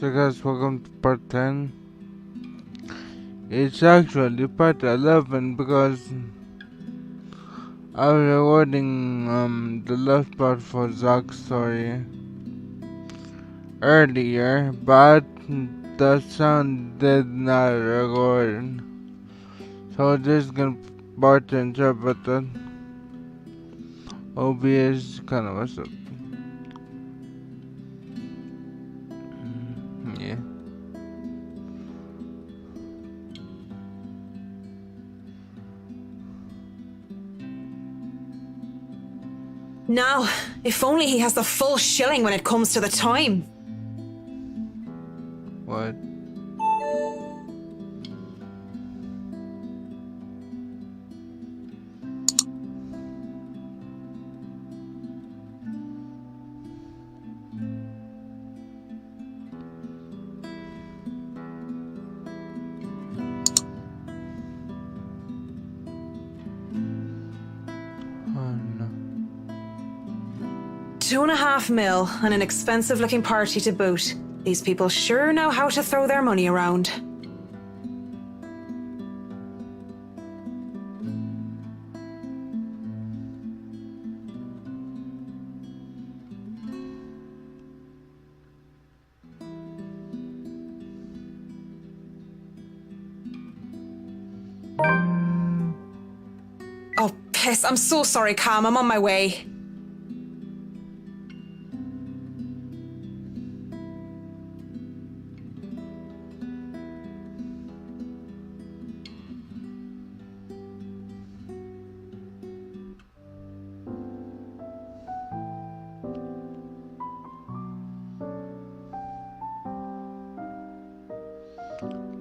So guys, welcome to part 10. It's actually part 11 because I was recording the last part for Zach's story earlier, but the sound did not record. So this is gonna part interpreted. OBS kind of messed up. Yeah. Now, if only he has the full shilling when it comes to the time. What? Oh no. 2.5 mil and an expensive looking party to boot. These people sure know how to throw their money around. Oh, piss. I'm so sorry, Cam. I'm on my way.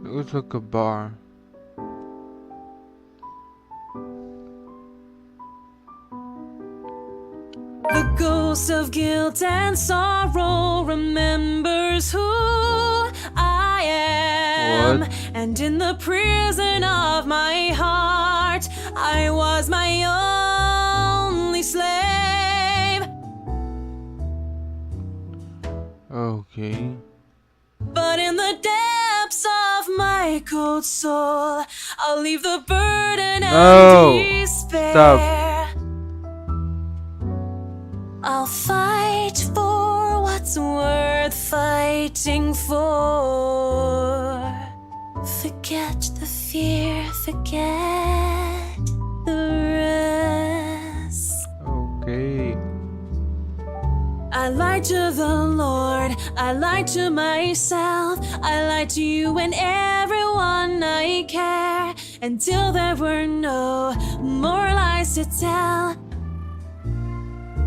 It looks like a bar. The ghost of guilt and sorrow remembers who I am. What? And in the prison of my heart, I was my only slave. Okay. But in the depths of my cold soul, I'll leave the burden No. and despair. Stop. I'll fight for what's worth fighting for. Forget the fear, forget the rest. Okay. I lied to the Lord, I lied to myself, I lied to you and everyone I care, until there were no more lies to tell.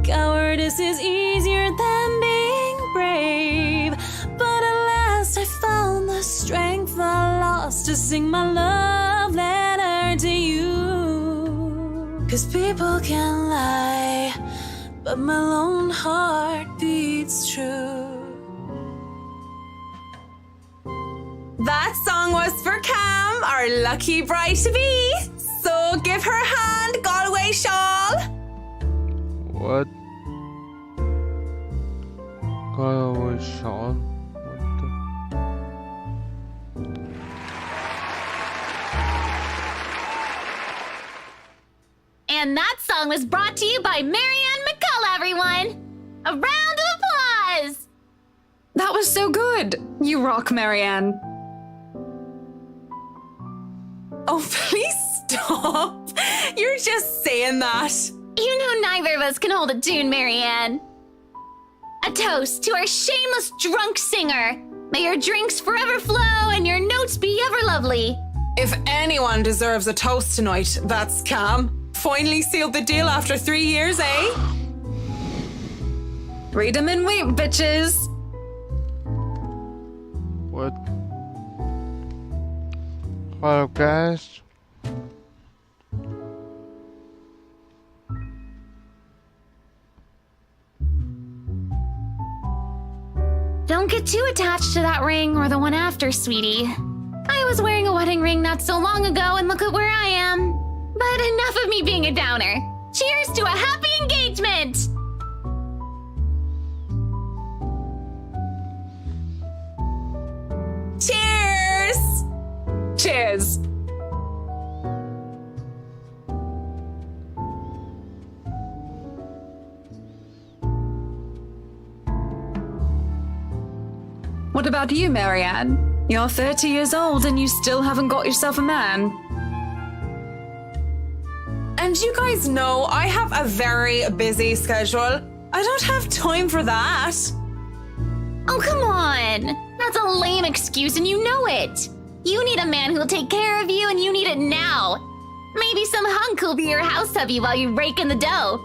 Cowardice is easier than being brave, but at last I found the strength I lost to sing my love letter to you. 'Cause people can lie, but my lone heart beats true. That song was for Cam, our lucky bride-to-be. So give her a hand, Galway shawl. What? God was Sean. What the? And that song was brought to you by Marianne McCullough, everyone! A round of applause! That was so good! You rock, Marianne. Oh, please stop. You're just saying that. You know neither of us can hold a tune, Marianne. A toast to our shameless drunk singer. May your drinks forever flow and your notes be ever lovely. If anyone deserves a toast tonight, that's Cam. Finally sealed the deal after 3 years, eh? Read 'em and weep, bitches! What? Hello, guys. Don't get too attached to that ring or the one after, sweetie. I was wearing a wedding ring not so long ago and look at where I am. But enough of me being a downer. Cheers to a happy engagement! Cheers! Cheers! What about you, Marianne? You're 30 years old and you still haven't got yourself a man. And you guys know I have a very busy schedule. I don't have time for that. Oh, come on. That's a lame excuse and you know it. You need a man who'll take care of you and you need it now. Maybe some hunk who'll be your house hubby while you rake in the dough.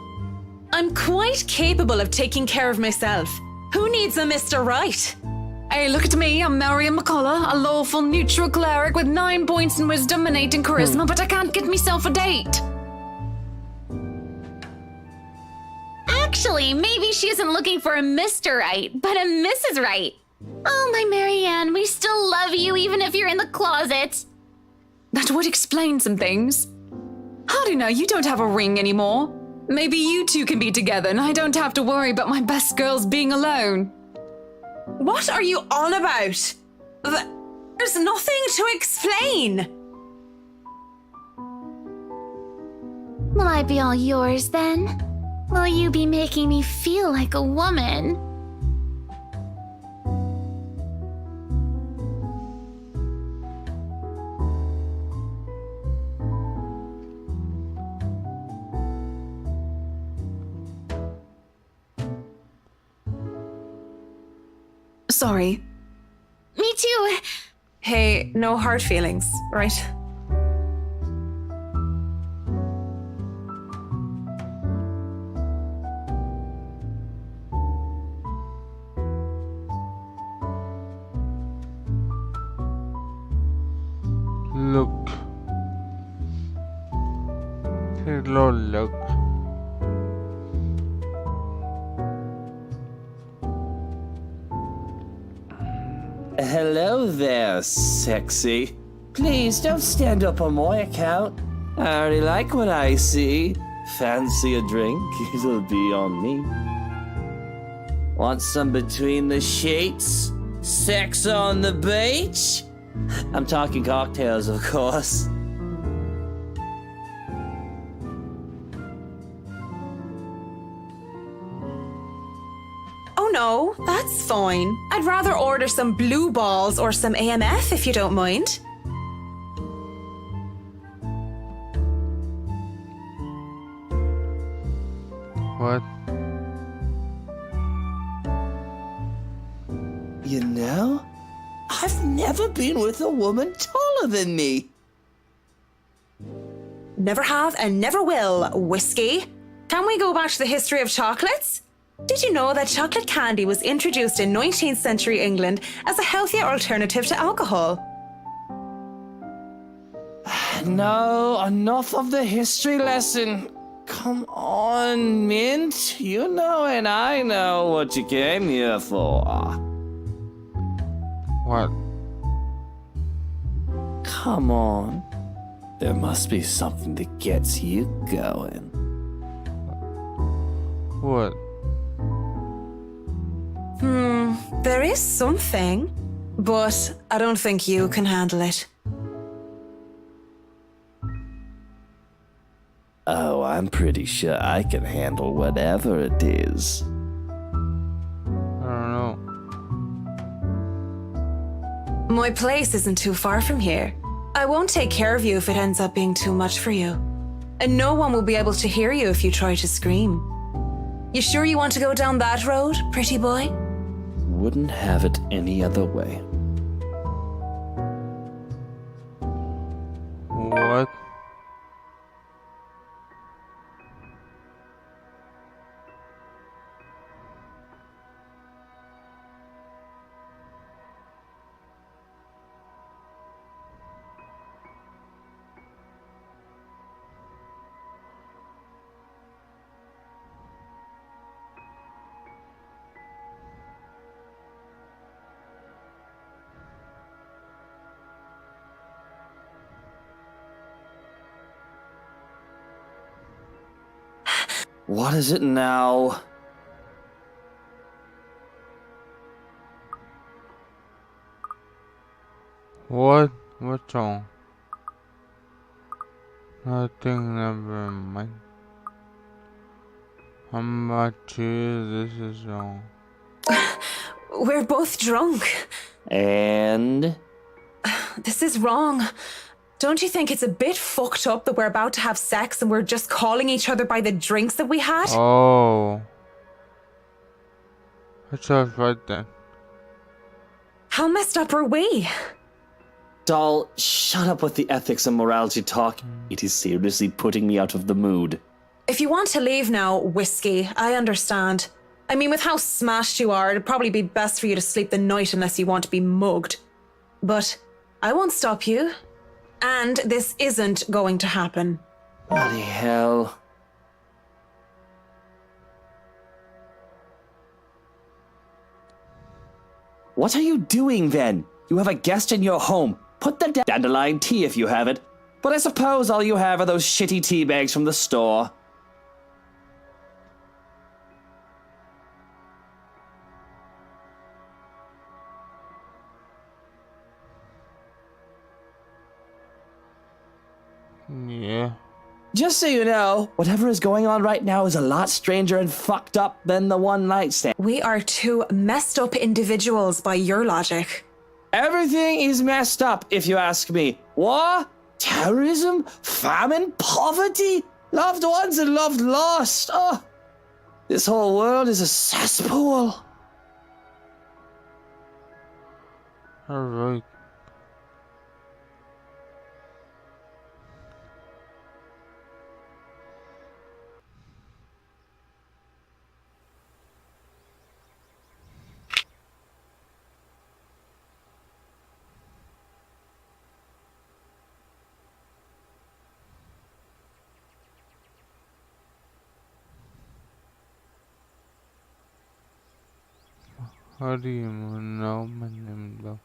I'm quite capable of taking care of myself. Who needs a Mr. Right? Hey, look at me. I'm Marian McCullough, a lawful neutral cleric with 9 points in wisdom and 8 in charisma, but I can't get myself a date. Actually, maybe she isn't looking for a Mr. Right, but a Mrs. Right. Oh, my Marianne, we still love you even if you're in the closet. That would explain some things. How do you know you don't have a ring anymore? Maybe you two can be together and I don't have to worry about my best girls being alone. What are you on about? There's nothing to explain. Will I be all yours then? Will you be making me feel like a woman? Sorry. Me too. Hey, no hard feelings, right? Look. Hello, look. Hello there, sexy. Please don't stand up on my account. I already like what I see. Fancy a drink? It'll be on me. Want some between the sheets? Sex on the beach? I'm talking cocktails, of course. Oh no, that's fine. I'd rather order some blue balls or some AMF if you don't mind. What? You know, I've never been with a woman taller than me. Never have and never will, whiskey. Can we go back to the history of chocolates? Did you know that chocolate candy was introduced in 19th century England as a healthier alternative to alcohol? No, enough of the history lesson. Come on, Mint. You know and I know what you came here for. What? Come on. There must be something that gets you going. What? There is something, but I don't think you can handle it. Oh, I'm pretty sure I can handle whatever it is. I don't know. My place isn't too far from here. I won't take care of you if it ends up being too much for you. And no one will be able to hear you if you try to scream. You sure you want to go down that road, pretty boy? Wouldn't have it any other way. What? What is it now? What? What's wrong? Nothing, never mind. I'm not sure this is wrong. We're both drunk. And This is wrong. Don't you think it's a bit fucked up that we're about to have sex and we're just calling each other by the drinks that we had? Oh. That's all right then. How messed up are we? Doll, shut up with the ethics and morality talk. It is seriously putting me out of the mood. If you want to leave now, Whiskey, I understand. I mean, with how smashed you are, it'd probably be best for you to sleep the night unless you want to be mugged. But I won't stop you. And this isn't going to happen. Bloody hell. What are you doing then? You have a guest in your home. Put the dandelion tea if you have it. But I suppose all you have are those shitty tea bags from the store. Yeah. Just so you know, whatever is going on right now is a lot stranger and fucked up than the one night stand. We are two messed up individuals by your logic. Everything is messed up, if you ask me. War, terrorism, famine, poverty, loved ones and loved lost. Oh, this whole world is a cesspool. Alright. How do you know my name though?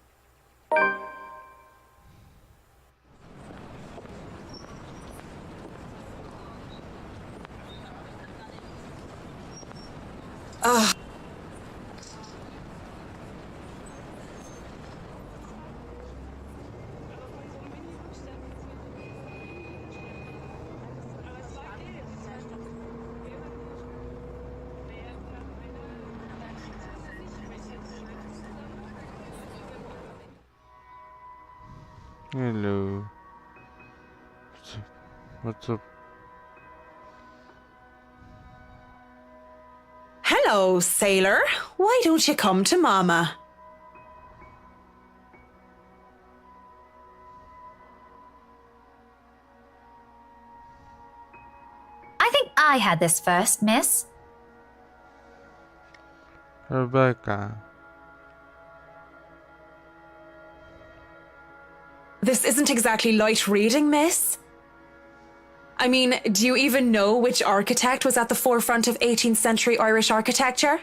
Hello. What's up? Hello, sailor. Why don't you come to Mama? I think I had this first, miss. Rebecca. This isn't exactly light reading, miss. I mean, do you even know which architect was at the forefront of 18th century Irish architecture?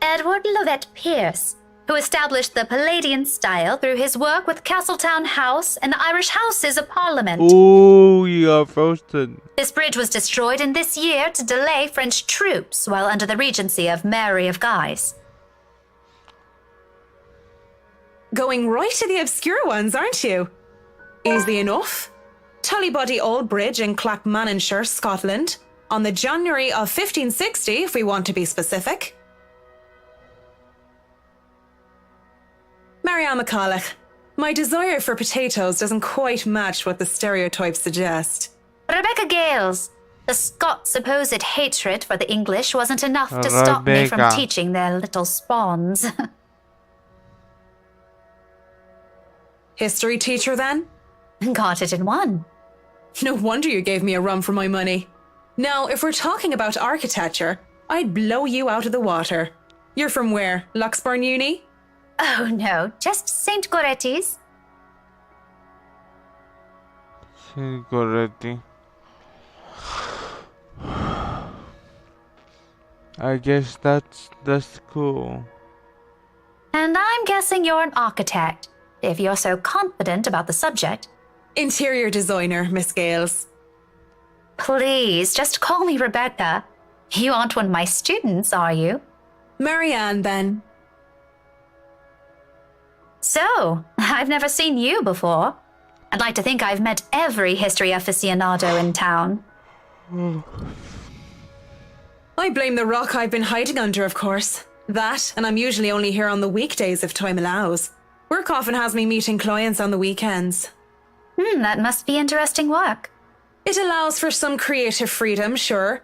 Edward Lovett Pearce, who established the Palladian style through his work with Castletown House and the Irish Houses of Parliament. Oh, you are frosted. This bridge was destroyed in this year to delay French troops while under the regency of Mary of Guise. Going right to the obscure ones, aren't you? Easy enough. Tullybody Old Bridge in Clackmannanshire, Scotland, on the January of 1560, if we want to be specific. Marianne McCulloch, my desire for potatoes doesn't quite match what the stereotypes suggest. Rebecca Gales, the Scots' supposed hatred for the English wasn't enough to stop me from Rebecca. teaching their little spawns. History teacher, then? Got it in one. No wonder you gave me a run for my money. Now, if we're talking about architecture, I'd blow you out of the water. You're from where? Luxburn Uni? Oh no, just St. Goretti's. Sicurity. I guess that's cool. And I'm guessing you're an architect, if you're so confident about the subject. Interior designer, Miss Gales. Please, just call me Rebecca. You aren't one of my students, are you? Marianne, then. So, I've never seen you before. I'd like to think I've met every history aficionado in town. I blame the rock I've been hiding under, of course. That, and I'm usually only here on the weekdays if time allows. Work often has me meeting clients on the weekends. That must be interesting work. It allows for some creative freedom, sure.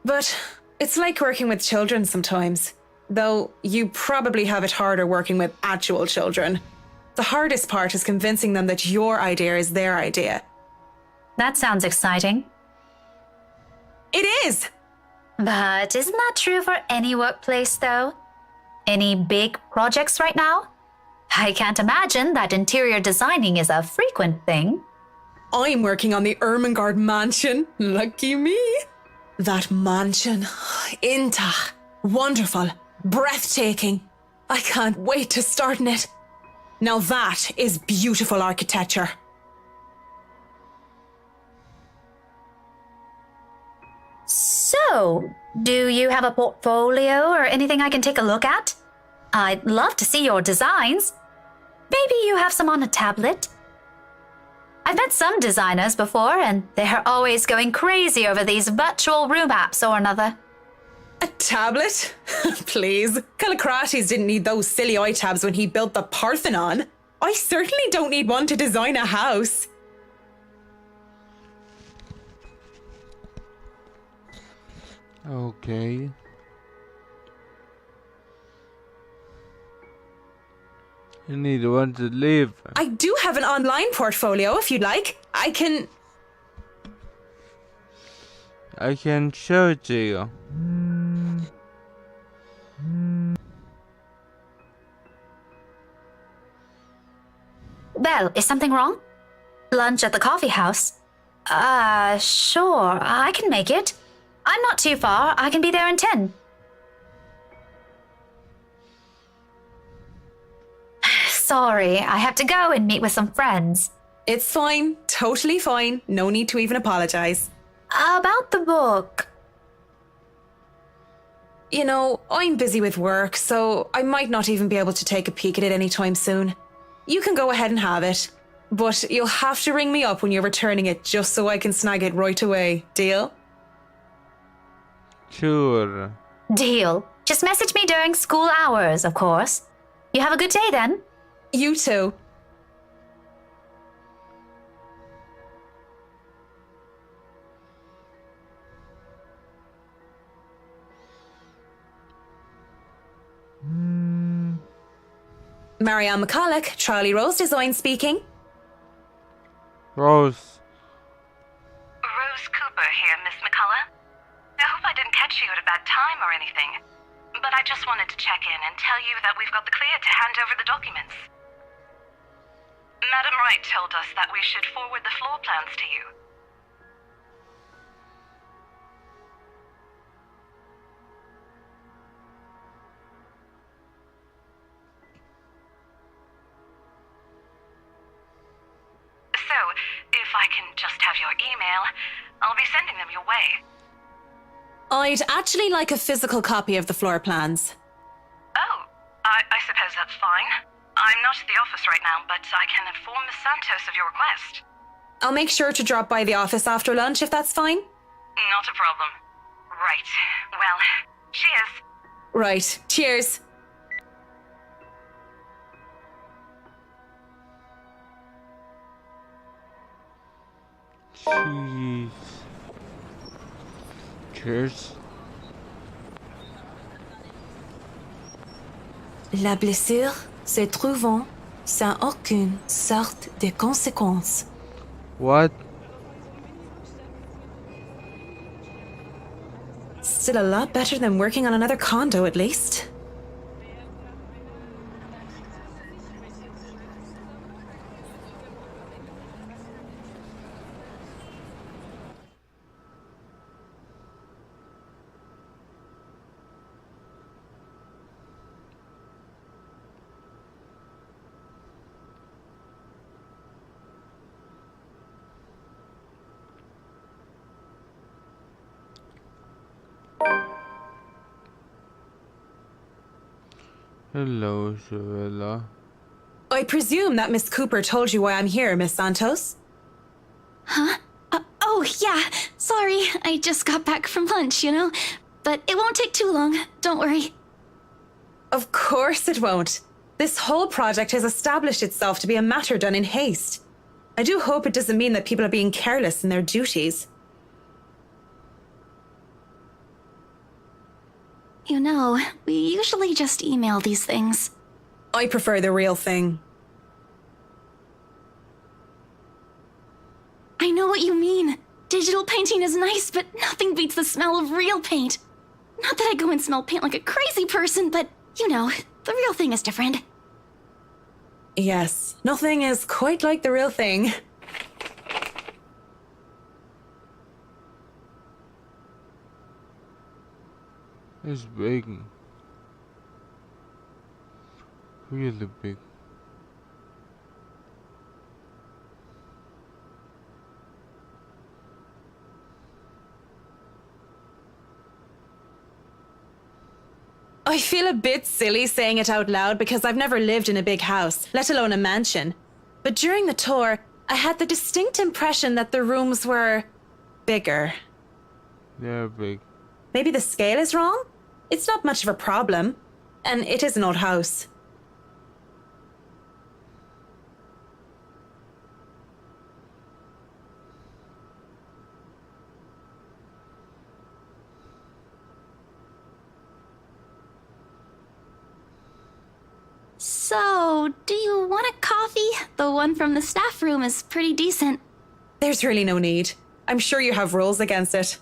But it's like working with children sometimes. Though you probably have it harder working with actual children. The hardest part is convincing them that your idea is their idea. That sounds exciting. It is! But isn't that true for any workplace, though? Any big projects right now? I can't imagine that interior designing is a frequent thing. I'm working on the Ermengarde mansion. Lucky me. That mansion. Inta. Wonderful. Breathtaking. I can't wait to start in it. Now that is beautiful architecture. So, do you have a portfolio or anything I can take a look at? I'd love to see your designs. Maybe you have some on a tablet? I've met some designers before, and they're always going crazy over these virtual room apps or another. A tablet? Please. Callicrates didn't need those silly iTabs when he built the Parthenon. I certainly don't need one to design a house. Okay. You need one to leave. I do have an online portfolio if you'd like. I can show it to you. Belle, is something wrong? Lunch at the coffee house? Sure, I can make it. I'm not too far. I can be there in 10. Sorry, I have to go and meet with some friends. It's fine. Totally fine. No need to even apologize. About the book. You know, I'm busy with work, so I might not even be able to take a peek at it anytime soon. You can go ahead and have it. But you'll have to ring me up when you're returning it just so I can snag it right away. Deal? Sure. Deal. Just message me during school hours, of course. You have a good day then. You too. Marianne McCulloch, Charlie Rose Design speaking. Rose. Rose Cooper here, Miss McCullough. I hope I didn't catch you at a bad time or anything, but I just wanted to check in and tell you that we've got the clear to hand over the documents. Madam Wright told us that we should forward the floor plans to you. So, if I can just have your email, I'll be sending them your way. I'd actually like a physical copy of the floor plans. Oh, I suppose that's fine. I'm not at the office right now, but I can inform Miss Santos of your request. I'll make sure to drop by the office after lunch if that's fine. Not a problem. Right. Well, cheers. Right. Cheers. Jeez. Cheers. La blessure se trouvant sans aucune sorte de conséquence. What? Still a lot better than working on another condo, at least. Hello, Savilla. I presume that Miss Cooper told you why I'm here, Miss Santos? Huh? Oh, yeah. Sorry, I just got back from lunch, you know? But it won't take too long. Don't worry. Of course it won't. This whole project has established itself to be a matter done in haste. I do hope it doesn't mean that people are being careless in their duties. You know, we usually just email these things. I prefer the real thing. I know what you mean. Digital painting is nice, but nothing beats the smell of real paint. Not that I go and smell paint like a crazy person, but, you know, the real thing is different. Yes, nothing is quite like the real thing. It's big. Really big. I feel a bit silly saying it out loud because I've never lived in a big house, let alone a mansion. But during the tour, I had the distinct impression that the rooms were bigger. They're big. Maybe the scale is wrong? It's not much of a problem. And it is an old house. So, do you want a coffee? The one from the staff room is pretty decent. There's really no need. I'm sure you have rules against it.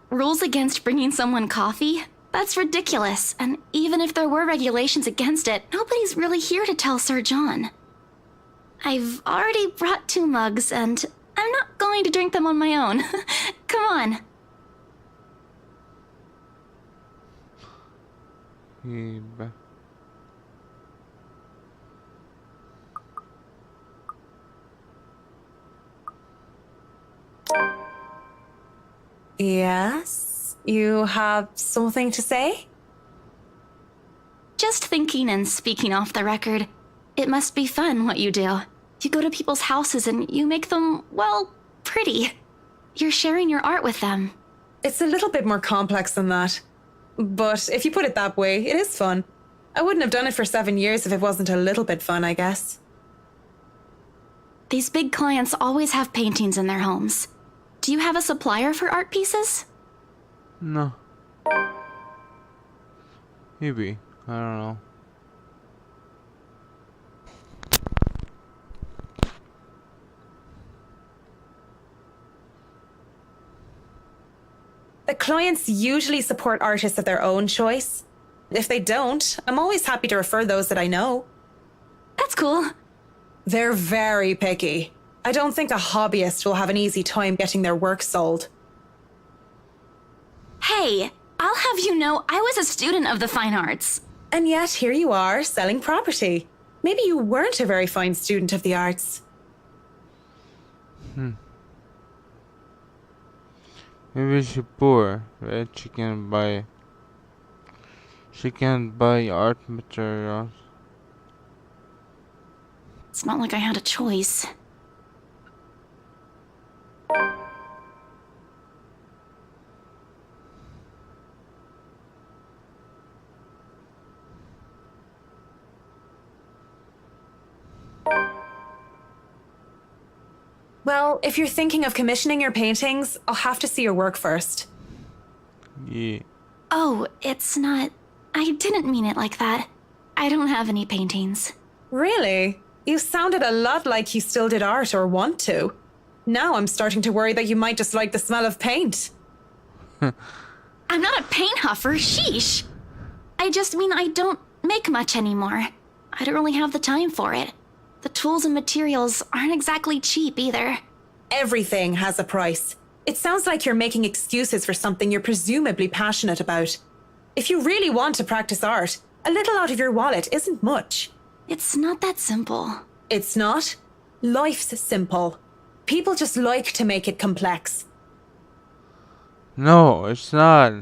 Rules against bringing someone coffee? That's ridiculous. And even if there were regulations against it, nobody's really here to tell Sir John. I've already brought 2 mugs, and I'm not going to drink them on my own. Come on. Yes? You have something to say? Just thinking and speaking off the record, it must be fun what you do. You go to people's houses and you make them, well, pretty. You're sharing your art with them. It's a little bit more complex than that. But if you put it that way, it is fun. I wouldn't have done it for 7 years if it wasn't a little bit fun, I guess. These big clients always have paintings in their homes. Do you have a supplier for art pieces? No. Maybe. I don't know. The clients usually support artists of their own choice. If they don't, I'm always happy to refer those that I know. That's cool. They're very picky. I don't think a hobbyist will have an easy time getting their work sold. Hey, I'll have you know I was a student of the fine arts. And yet here you are, selling property. Maybe you weren't a very fine student of the arts. Maybe she's poor, right? She can't buy art materials. It's not like I had a choice. Well, if you're thinking of commissioning your paintings, I'll have to see your work first. Yeah. Oh, it's not... I didn't mean it like that. I don't have any paintings. Really? You sounded a lot like you still did art or want to. Now I'm starting to worry that you might just like the smell of paint. I'm not a paint huffer, sheesh. I just mean I don't make much anymore. I don't really have the time for it. The tools and materials aren't exactly cheap either. Everything has a price. It sounds like you're making excuses for something you're presumably passionate about. If you really want to practice art, a little out of your wallet isn't much. It's not that simple. It's not. Life's simple. People just like to make it complex. No, it's not.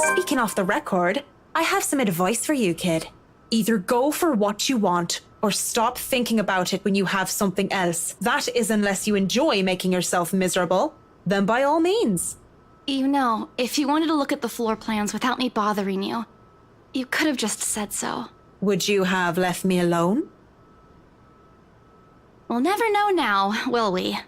Speaking off the record, I have some advice for you, kid. Either go for what you want, or stop thinking about it when you have something else. That is unless you enjoy making yourself miserable. Then by all means. You know, if you wanted to look at the floor plans without me bothering you, you could have just said so. Would you have left me alone? We'll never know now, will we?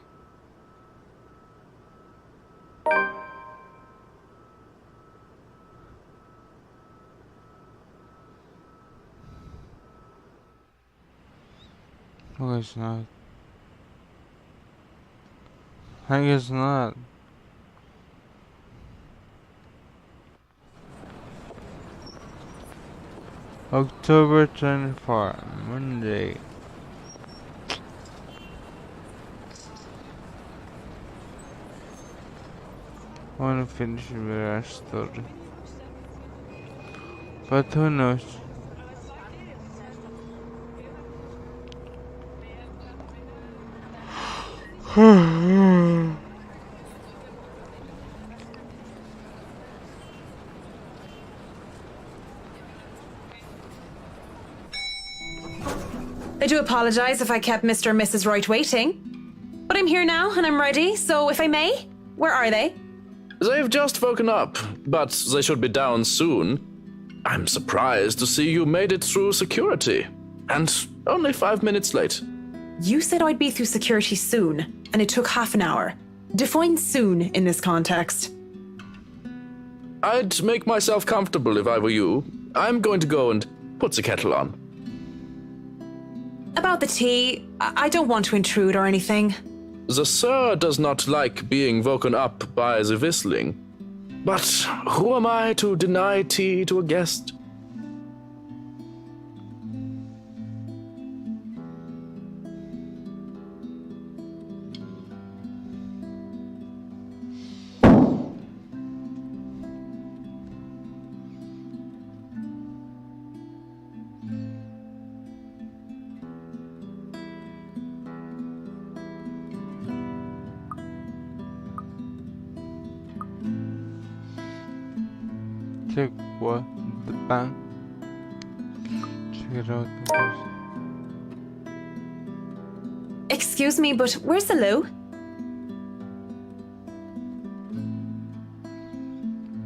Oh, it's not. I guess not. October 24, Monday. I want to finish with our story. But who knows? I do apologize if I kept Mr. and Mrs. Wright waiting. But I'm here now and I'm ready, so if I may, where are they? They've just woken up, but they should be down soon. I'm surprised to see you made it through security. And only 5 minutes late. You said I'd be through security soon, and it took half an hour. Define soon in this context. I'd make myself comfortable if I were you. I'm going to go and put the kettle on. About the tea, I don't want to intrude or anything. The sir does not like being woken up by the whistling. But who am I to deny tea to a guest? Check what? The bank? Check it out. Excuse me, but where's the loo?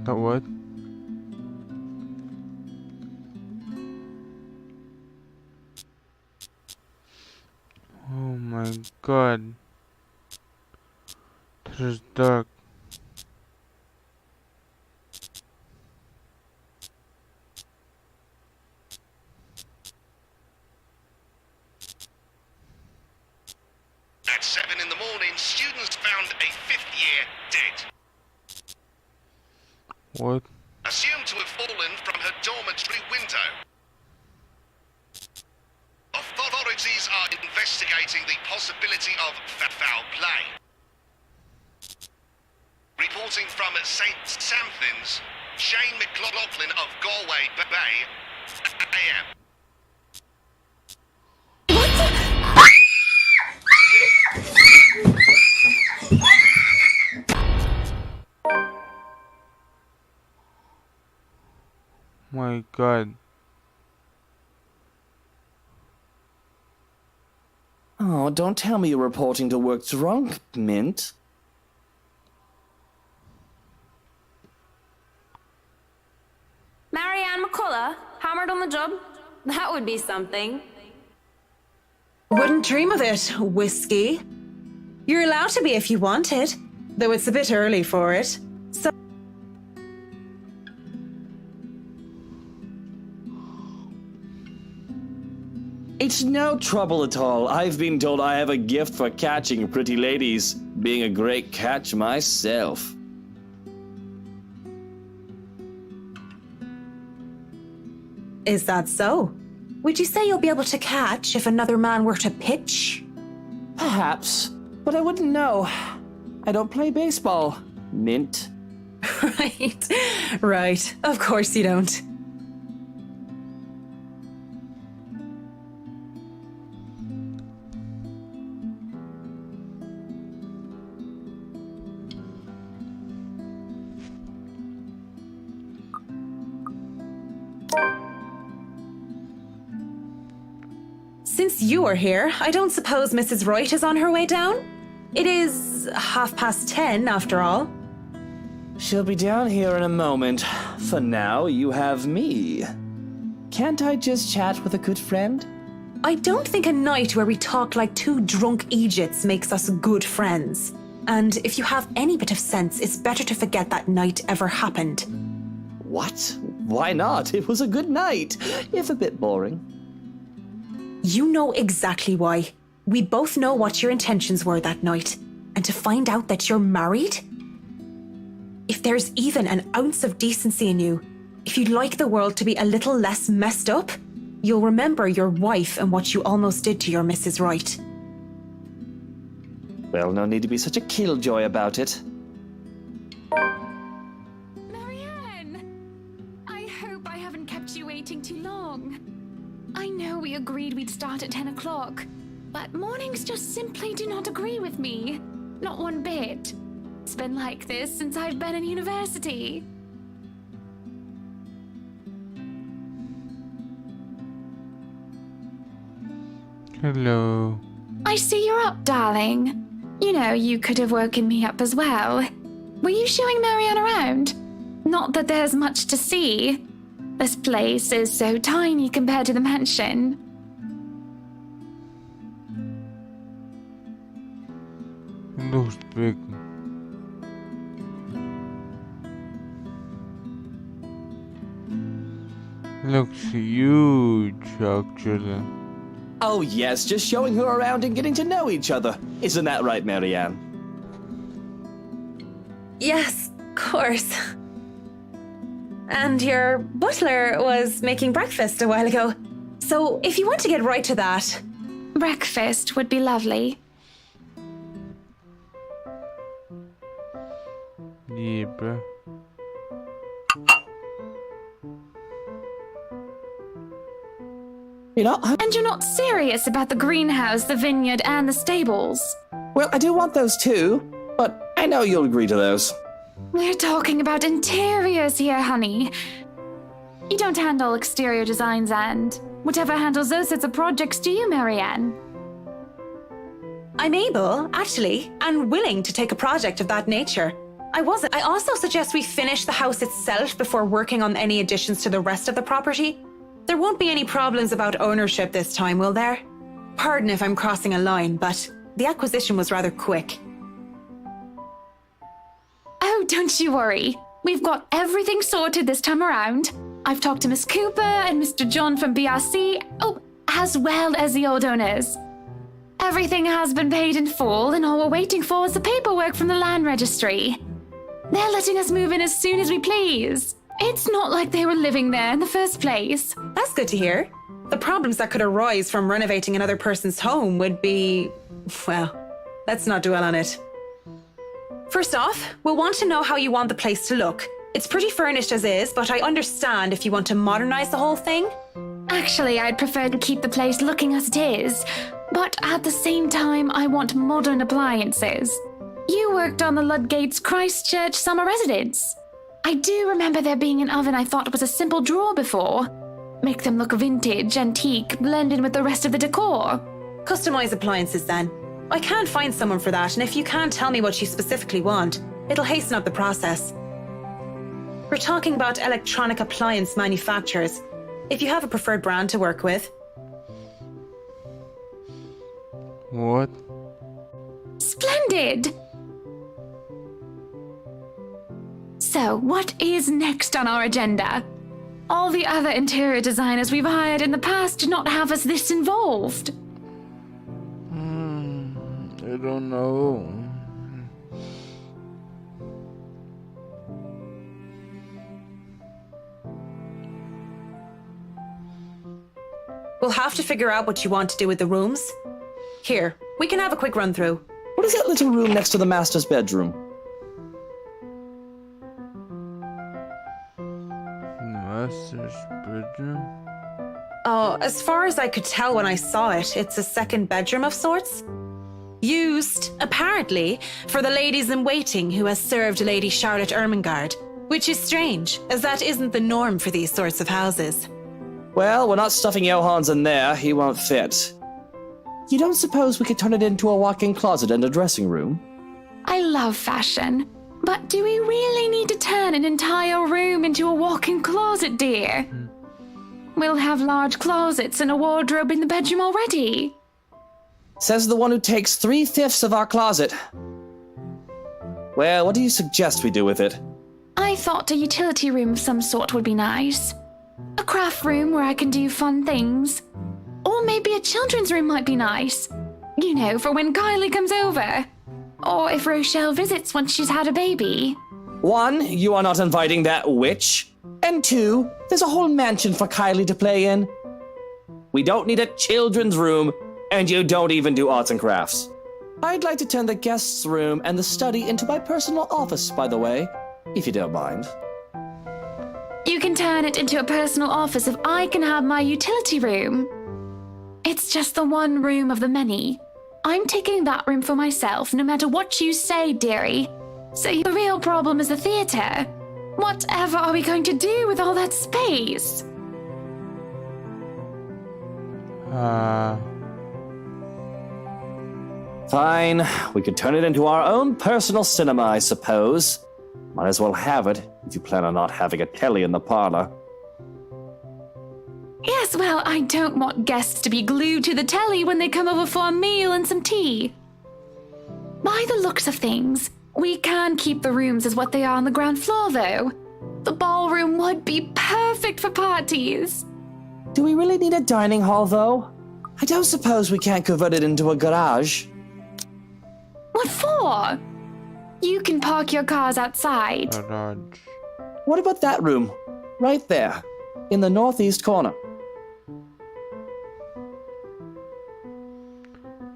The what? Oh my god. This is dark. At 7 in the morning, students found a 5th year dead. What? Assumed to have fallen from her dormitory window. Authorities are investigating the possibility of foul play. Reporting from St. Samthins, Shane McLaughlin of Galway Bay, AM. My god. Oh, don't tell me you're reporting to work drunk, Mint. Marianne McCullough, hammered on the job? That would be something. Wouldn't dream of it, Whiskey. You're allowed to be if you wanted, though it's a bit early for it. So It's no trouble at all. I've been told I have a gift for catching pretty ladies, being a great catch myself. is that so? Would you say you'll be able to catch if another man were to pitch? Perhaps, but I wouldn't know. I don't play baseball, Mint. Right. Right. Of course you don't. since you are here, I don't suppose Mrs. Wright is on her way down? It is 10:30 after all. She'll be down here in a moment. For now, you have me. Can't I just chat with a good friend? I don't think a night where we talk like two drunk Egypts makes us good friends. And if you have any bit of sense, it's better to forget that night ever happened. What? Why not? It was a good night, if a bit boring. You know exactly why. We both know what your intentions were that night. And to find out that you're married? If there's even an ounce of decency in you, if you'd like the world to be a little less messed up, you'll remember your wife and what you almost did to your Mrs. Wright. Well, no need to be such a killjoy about it. Marianne! I hope I haven't kept you waiting too long. I know we agreed we'd start at 10 o'clock, but mornings just simply do not agree with me. Not one bit. It's been like this since I've been in university. Hello. I see you're up, darling. You know, you could have woken me up as well. Were you showing Marianne around? Not that there's much to see. This place is so tiny compared to the mansion. Looks big. Looks huge, actually. Oh yes, just showing her around and getting to know each other. Isn't that right, Marianne? Yes, of course. And your butler was making breakfast a while ago. So if you want to get right to that... Breakfast would be lovely. Yeah, bro. You know, And you're not serious about the greenhouse, the vineyard, and the stables. well, I do want those too, but I know you'll agree to those. We're talking about interiors here, honey. You don't handle exterior designs and whatever handles those sorts of projects do you, Marianne? I'm able, actually, and willing to take a project of that nature. I also suggest we finish the house itself before working on any additions to the rest of the property. There won't be any problems about ownership this time, will there? Pardon if I'm crossing a line, but the acquisition was rather quick. Oh, don't you worry. We've got everything sorted this time around. I've talked to Miss Cooper and Mr. John from BRC, as well as the old owners. Everything has been paid in full, and all we're waiting for is the paperwork from the land registry. They're letting us move in as soon as we please. It's not like they were living there in the first place. That's good to hear. The problems that could arise from renovating another person's home would be... well, let's not dwell on it. First off, we'll want to know how you want the place to look. It's pretty furnished as is, but I understand if you want to modernize the whole thing. Actually, I'd prefer to keep the place looking as it is, but at the same time, I want modern appliances. You worked on the Ludgate's Christchurch summer residence. I do remember there being an oven I thought was a simple drawer before. Make them look vintage, antique, blend in with the rest of the decor. Customize appliances then. I can't find someone for that, and if you can't tell me what you specifically want, it'll hasten up the process. We're talking about electronic appliance manufacturers. If you have a preferred brand to work with. What? Splendid! So, what is next on our agenda? All the other interior designers we've hired in the past did not have us this involved. I don't know. We'll have to figure out what you want to do with the rooms. Here, we can have a quick run through. What is that little room next to the master's bedroom? Master's bedroom? Oh, as far as I could tell when I saw it, it's a second bedroom of sorts. Used, apparently, for the ladies in waiting who has served Lady Charlotte Ermengarde, which is strange, as that isn't the norm for these sorts of houses. Well, we're not stuffing Johans in there. He won't fit. You don't suppose we could turn it into a walk-in closet and a dressing room? I love fashion, but do we really need to turn an entire room into a walk-in closet, dear? We'll have large closets and a wardrobe in the bedroom already. Says the one who takes 3/5 of our closet. Well, what do you suggest we do with it? I thought a utility room of some sort would be nice. A craft room where I can do fun things. Or maybe a children's room might be nice. You know, for when Kylie comes over. Or if Rochelle visits once she's had a baby. 1, you are not inviting that witch. And 2, there's a whole mansion for Kylie to play in. We don't need a children's room, and you don't even do arts and crafts. I'd like to turn the guest's room and the study into my personal office, by the way, if you don't mind. You can turn it into a personal office if I can have my utility room. It's just the one room of the many. I'm taking that room for myself, no matter what you say, dearie. So the real problem is the theater. Whatever are we going to do with all that space? Fine, we could turn it into our own personal cinema, I suppose. Might as well have it, if you plan on not having a telly in the parlor. Yes, well, I don't want guests to be glued to the telly when they come over for a meal and some tea. By the looks of things, we can keep the rooms as what they are on the ground floor, though. The ballroom would be perfect for parties. Do we really need a dining hall, though? I don't suppose we can't convert it into a garage. What for? You can park your cars outside. Garage. What about that room? Right there, in the northeast corner.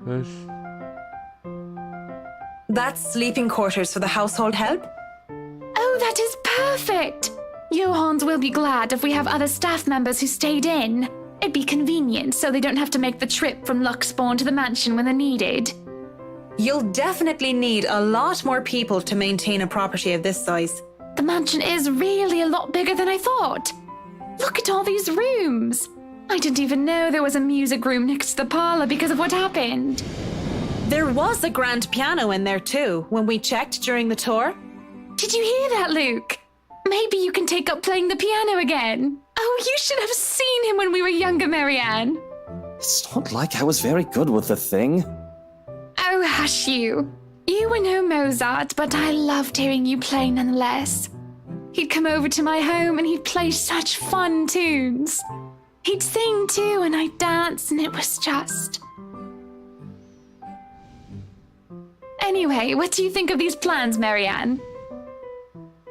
This. That's sleeping quarters for the household help? Oh, that is perfect! Johans will be glad if we have other staff members who stayed in. It'd be convenient so they don't have to make the trip from Luxbourne to the mansion when they're needed. You'll definitely need a lot more people to maintain a property of this size. The mansion is really a lot bigger than I thought. Look at all these rooms. I didn't even know there was a music room next to the parlor because of what happened. There was a grand piano in there too, when we checked during the tour. Did you hear that, Luke? Maybe you can take up playing the piano again. Oh, you should have seen him when we were younger, Marianne. It's not like I was very good with the thing. Oh, hush you. You were no Mozart, but I loved hearing you play nonetheless. He'd come over to my home and he'd play such fun tunes. He'd sing too and I'd dance and it was just... Anyway, what do you think of these plans, Marianne?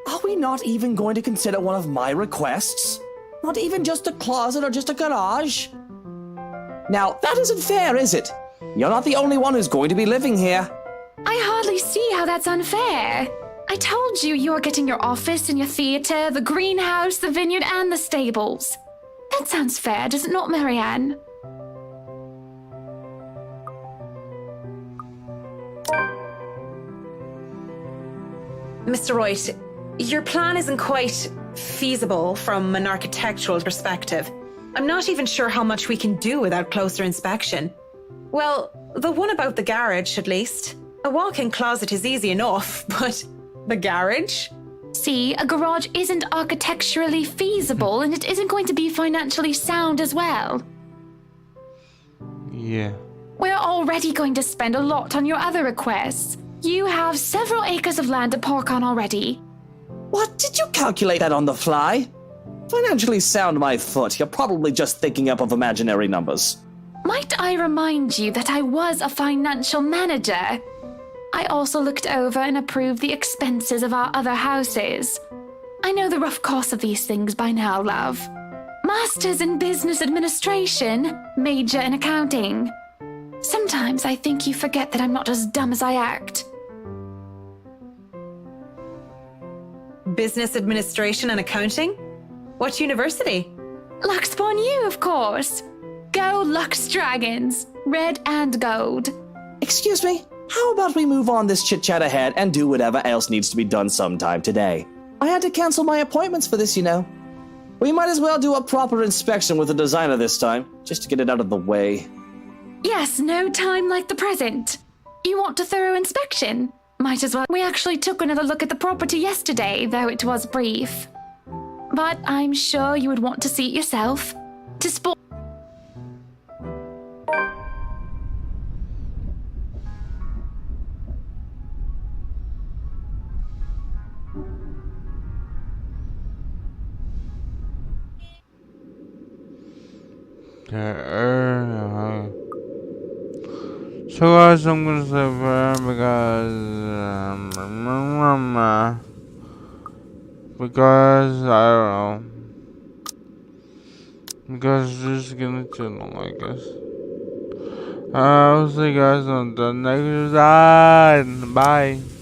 Are we not even going to consider one of my requests? Not even just a closet or just a garage? Now, that isn't fair, is it? You're not the only one who's going to be living here. I hardly see how that's unfair. I told you you're getting your office and your theater, the greenhouse, the vineyard, and the stables. That sounds fair, does it not, Marianne? Mr. Wright, your plan isn't quite feasible from an architectural perspective. I'm not even sure how much we can do without closer inspection. Well, the one about the garage, at least. A walk-in closet is easy enough, but the garage? See, a garage isn't architecturally feasible and it isn't going to be financially sound as well. Yeah. We're already going to spend a lot on your other requests. You have several acres of land to park on already. What? Did you calculate that on the fly? Financially sound my foot. You're probably just thinking up of imaginary numbers. Might I remind you that I was a financial manager? I also looked over and approved the expenses of our other houses. I know the rough costs of these things by now, love. Masters in business administration, major in accounting. Sometimes I think you forget that I'm not as dumb as I act. Business administration and accounting? What university? Luxbourne U, of course. Go Lux Dragons, red and gold. Excuse me? How about we move on this chit-chat ahead and do whatever else needs to be done sometime today? I had to cancel my appointments for this, you know. We might as well do a proper inspection with the designer this time, just to get it out of the way. Yes, no time like the present. You want a thorough inspection? Might as well. We actually took another look at the property yesterday, though it was brief. But I'm sure you would want to see it yourself. To sport. So guys, I'm gonna say because I don't know, because it's just gonna too long, I guess. I'll see you guys on the next side. Bye.